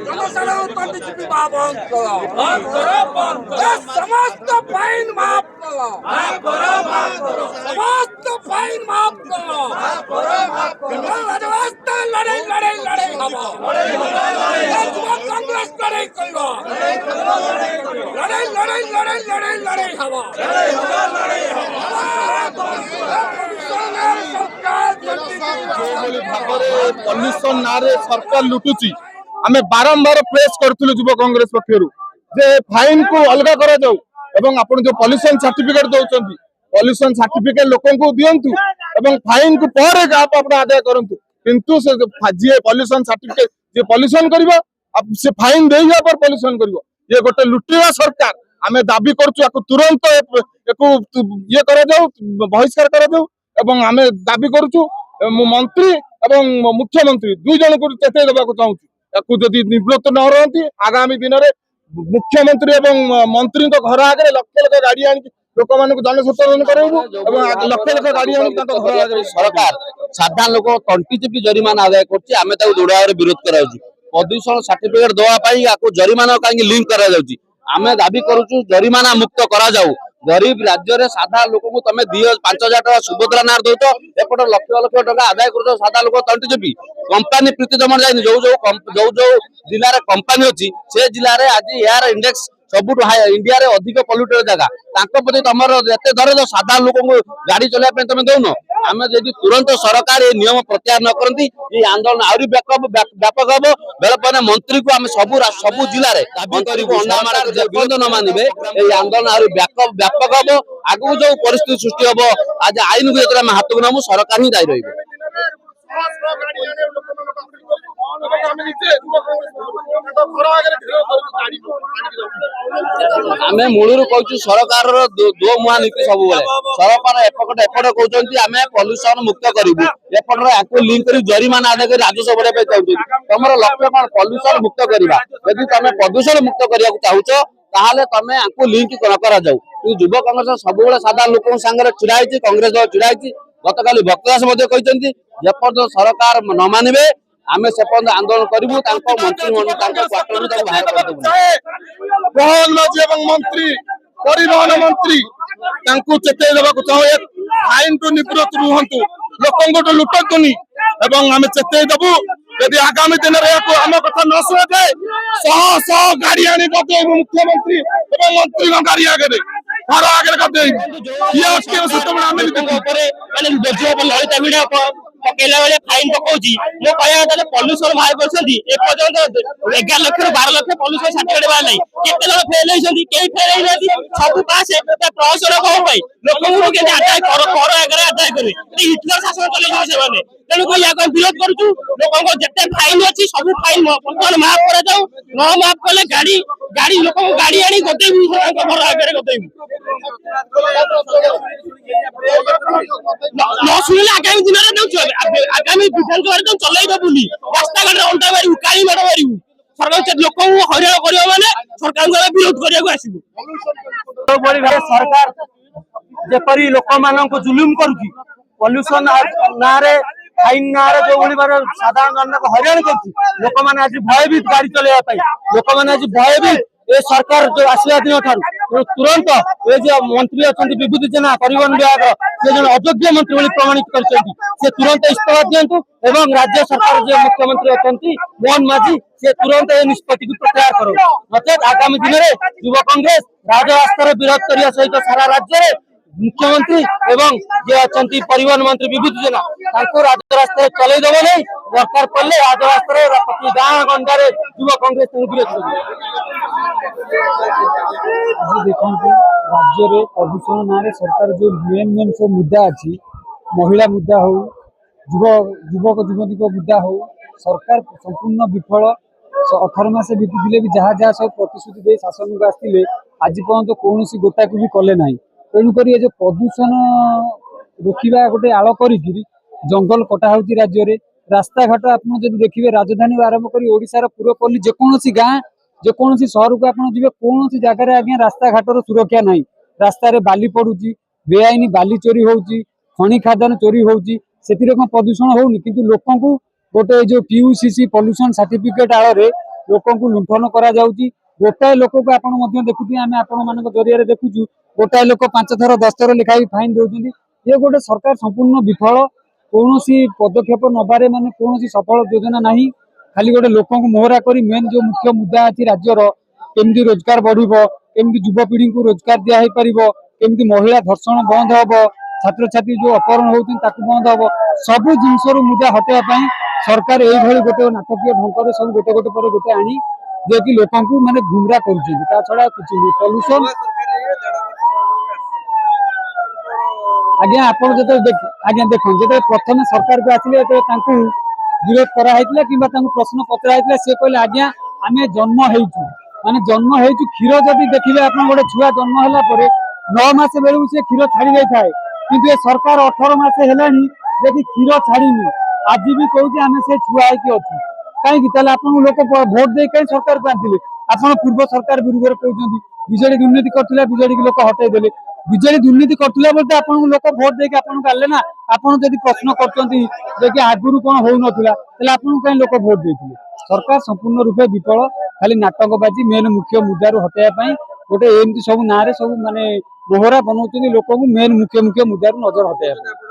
জনসাধারণ তন্ত্রজীবী সমস্ত ফাইন মাফ করো, সমস্ত ফাইন মাফ করো। রাজরাস্তায় লড়াই লড়াই লড়াই হবো, যুবক কংগ্রেস লড়াই করবো, লড়াই লড়াই লড়াই লড়াই লড়াই হবো। पल्यूशन ना सरकार लुटुची आम बारंबार प्रेस करूँ युव कांग्रेस पक्षर जे फाइन को अलग कर जो पल्यूशन सर्टिफिकेट दौरान पल्यूशन सर्टिफिकेट लोक दिंतु फाइन को पर आदाय करूँ किंतु जी पल्यूशन सर्टिफिकेट जी पल्यूशन कर फाइन दे पल्यूशन कर ये गोटे लुटिया सरकार आम दाबी करूँ तुरंत ये बहिष्कार कर आम दाबी करूँ मंत्री एवं मुख्यमंत्री दुई जन को चेताई देवाक चाहूँ जदि निवृत्त न रही आगामी दिन में मुख्यमंत्री एवं मंत्री घर आगे लक्ष लक्ष गाड़ी आनी लोक मान जनसचेतन कराइबू लक्ष लक्ष गाड़ी आनी घर आगे सरकार साधारण लोक तंटी चिपी जरिमाना आदाय करछि आमे ताको दृढ़ भाव विरोध कराउछि प्रदूषण सर्टिफिकेट देवा पई आको जरिमाना काहे लिंक करा जाउछि आमे दाबी करूछु जरिमाना मुक्त करा जाऊ गरीब राज्य रे साधारण लोक को तमे 5,000 टका सुभद्रा नार दउछ एपट लक्ष लक्ष टका आदाय करूछ साधारण लोक तंटी चिपी कंपनी प्रीति जमन जाय जो जिल्ला रे कंपनी अछि से जिल्ला रे आज एयर इंडेक्स सबुठ इंडिया रे अधिक पॉल्यूटेड जगह तांको प्रति तमर एते दरद साधारण लोक को गाड़ी चलाय पे तमे दउनो आमे यदि तुरंत सरकार ये नियम प्रत्याहार न करंती ये आंदोलन आउरी व्यापक हबो बेलपने मंत्री को आमे सबु जिल्ला रे मंत्री को अंडा जेपंद न मानिबे ये आंदोलन आउरी व्यापक हबो आगु जो परिस्थिति सृष्टि हबो आज आईन को जेतरा हाथ को नमु सरकार ही दायी रहिबे आमे मूलरू कहू सरकार दो मुहा नीति सब सरकार एपट कहते आम पल्यूशन मुक्त करूँ एपट लिंक कर जरिमाना आदाय कर राजस्व बढ़ाई चाहते तुम लक्ष्य कौन पल्यूशन मुक्त करवा यदि तुम प्रदूषण मुक्त करने चाहूच ताहले तुम आपको लिंक करा जाऊ युव कांग्रेस सब साधारण लोक सांगे छिड़ा कांग्रेस दल छिड़ा गत काली भक्तदास जेपर्यंत सरकार न मानिबे आमे से पर्यंत आंदोलन करूँ मंत्री मंत्री परिवहन मंत्री चेताई देवाक चाहे फाइन टू निवृत्त रुहतु लोक लुटतुनि आम चेताई देवु यदि आगामी दिन में आम कथा न शुणा जाए शह शह गाड़ी आनी गदेबू मुख्यमंत्री मंत्री गाड़ी आगे घर आगे गदेबू ललिता भिड़ा पकेला बेले फाइन पकाउची मो कहया ताले पॉल्यूशन बाहर करछंती ए पर्यंत 11 लाख 12 लाख पॉल्यूशन सर्टिफिकेट बाहर नहीं केते लोग फेल होइछंती केई फेल होई नथि सब पास ए प्रशासन को भाई लोक को के अटैक कर आगे अटैक करे हिटलर शासन चले जाय से माने तेनु को या को विरोध करूछु लोक को जते फाइन अछि सब फाइन माफ करा जाऊ न माफ करले गाड़ी लोक को गाड़ी आनी गदेबू घर आगे गदेबू न सुनले आगामी दिन रे नउछु आगामी विधानसभा तो चलाइबा बुली रास्ता घाट अंटा मारिबू काली मार मारिबू सरकार लोक को हैरान करियो माने सरकार को विरोध करिया को आसीबू सरकार जेपरी लोक मानन को जुलुम करूची पॉल्यूशन ना रे फाइन ना रे जो बोली बार साधारण जनता को हैरान करची लोक माने आज भयभीत गाड़ी चलाइबा पई लोक माने आज भयभीत ए सरकार जो आसला दिन ठारू तुरंत ये जो मंत्री अच्छा विभूति जेना परिवहन विभाग से जो अयोग्य मंत्री बोली प्रमाणित करछंती से तुरंत इस्तीफा दियंतु एवं राज्य सरकार जो मुख्यमंत्री अछंती मोहन माझी से तुरंत ए निष्पत्ति को प्रत्याहार करो नचेत आगामी दिन में युव कांग्रेस राजरास्तार विरोध करिया सहित सारा राज्य में मुख्यमंत्री एवं जे अछंती परिवहन मंत्री विभूति जेना ताको राजरास्ता चलै देबो नै दरकार पड़ले राजरास्ता प्रति गाँ गंडारे युव कांग्रेस विरोध करियो देखो राज्य में प्रदूषण ना सरकार जो मेन सब मुद्दा अच्छी महिला मुद्दा हो युवक युवती मुद्दा हो सरकार संपूर्ण विफल 18 मास बीती भी जहाँ जहाँ सब प्रतिश्रुति दे शासन को आसते आज पर्यंत कौन गोटा को भी कले ना तेणुक जो प्रदूषण रोकवा गोटे आड़ कर जंगल कटा हो राज्य में रास्ता घाट आप देखिए राजधानी आरंभ कर ओडिशार पूर्वपल्ली जेकोसी गाँ जेकोसी सहर को आप जी कौन जगार आज्ञा रास्ता घाटर सुरक्षा ना रास्तार बाली पड़ुची बेआईन बाली चोरी होची खनि खादान चोरी होची से प्रदूषण होनी किंतु लोक गोटे जो पीयूसीसी पॉल्यूशन सर्टिफिकेट आड़े लोक लुंठन करा जाउची गोटाए लोक को आपण मध्य देखुथि आमे आपण मानक जरिया देखुछु गोटाए लोक 5 थर 10 थर लिखाई फाइन दउछन्ती ये गोटे सरकार संपूर्ण विफल कौनसी पदक्षेप नबारे माने कौनसी सफल योजना नहीं खाली गोटे लोक मोहरा करी मेन जो मुख्य मुद्दा अछि राज्यर केमती रोजगार बढ़िबो केमती युवपीढ़ी को रोजगार दिया है परिबो केमती महिला धर्षण बंद हबो छात्र छात्री जो अपहरण होउछन ताकू बंद हबो सब जिनसर मुद्दा हटेया पई सरकार एई भली गोटे नाटकीय ढंग सब गोटे गोटे पर गोटे आनी जे कि लोकंकु माने गुमराह करूछन ता छडा कुछ नहीं पॉल्यूशन आज्ञा आपण जते आज्ञा देखो जते प्रथम सरकार को आसिले ते तांकु विरोध करा हैतिला किबा तांकु प्रश्न पत्र हैतिला से कहले आज्ञा आमे जन्म हेइछु माने जन्म हेइछु क्षीर जदी देखिबे आपण गोटे छुआ जन्म होला परे 9 मास बेलु से क्षीर छाडी जाय थाए किंतु ए सरकार 18 मास हेलानी जदी क्षीर छाडीनी आज भी कहूची आमे से छुआ है कि अछि काई कि तले आपण लोक वोट दे काई सरकार को आंतिले आपण पूर्व सरकार विरुद्ध रे कहउछन्ती बिजेडी दुर्नीति करथिला बिजेडी के लोक हटाई देले बिजेडी दुर्नीति करथिला बोलते आपण लोक वोट दे के आपण गाले ना आपण जदी प्रश्न करछन्ती जे कि आगुरु कोन होउ नथिला तले आपण काई लोक वोट देथिले सरकार संपूर्ण रूपे विफल खाली नाटकबाजी मेन मुख्य मुद्दा रो हटाया पई गोटे एमती सब नारे सब माने मोहरा बनौछन्ती लोक को मेन मुख्य मुद्दा रो नजर हटाया